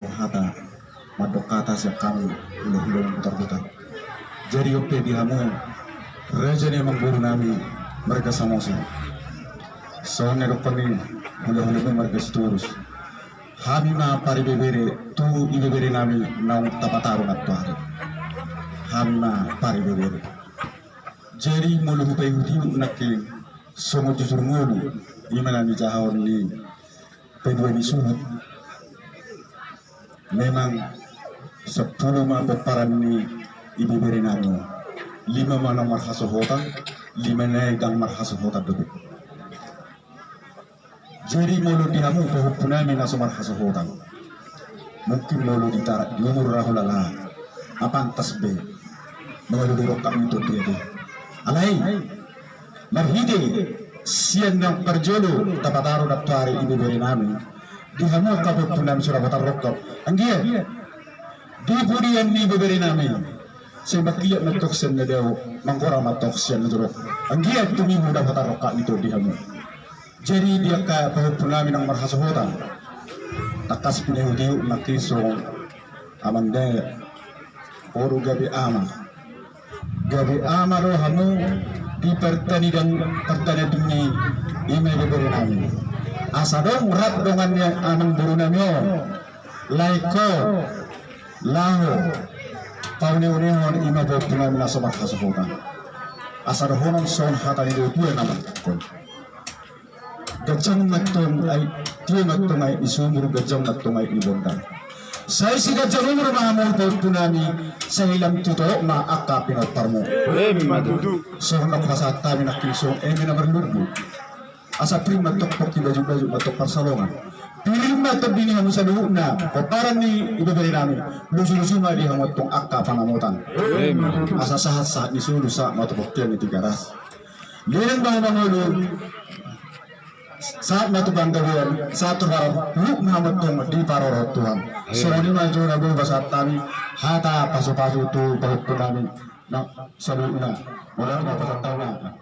hata madok kata siap kami ulung-ulung putar-putar. Jadi ope dihamu reja ni mengguru nami mereka samosi. Soalnya dokoni ulung-ulung mereka seturus. Hami na pari bebere tu ibebere nami naung tapataru nattuari. Hami na pari bebere. Jadi mulu hupai hudiu nakki songo jujur ngulu imana mi jahon ni pedua ni sunat. Memang 10 ma peparan ni ibu beri nami 5 mana marhaso hota 5 naik dang marhaso hota dobe. Jadi mulu dihamu pahupuna mina so marhaso hota mungkin mulu ditara lumur rahulala apantas be mulu dirokak itu dia deh alai marhide sian yang perjolo tapataru daptari ibu beri nami dihamu kapupuna surabata rokok anggia di budian ni beberi nami sebakiat matok sen nadeo mangkora matok sen nadeo anggia tumi muda kata roka itu dihamu jadi dia ka pahupuna minang marhasohotan takas pinehudiu nakiso amande oru gabi ama lo hamu di pertani dan pertani demi ime beberi nami asadong rat dongannya amang buru namio laiko laho paune hon ima bopuna mina so marhasohotan asar honon son hatani do tuwe naman kon gajang matong ay tuwe matong ay isumur gajang matong ay ibonda saya si gajang umur mahamon bopuna mi sa hilang tuto maaka pinaparmo so nakasat tayo nakisong na berlurbu asa prima tok baju-baju matok parsalongan Pirma terbini hamu sa luhuk na koparan ni ibeberi nami lusu-lusu ma di hamu tong akka panamutan asa sahat-sahat ni sulu sa matubuktian ni tigaras liring bangun saat matubang gawin saat terharap luhuk na hamu tong di parorot Tuhan so ni maju na bu basat tami hata pasu-pasu tu bahut nami na sa luhuk na wala na pasat tahu na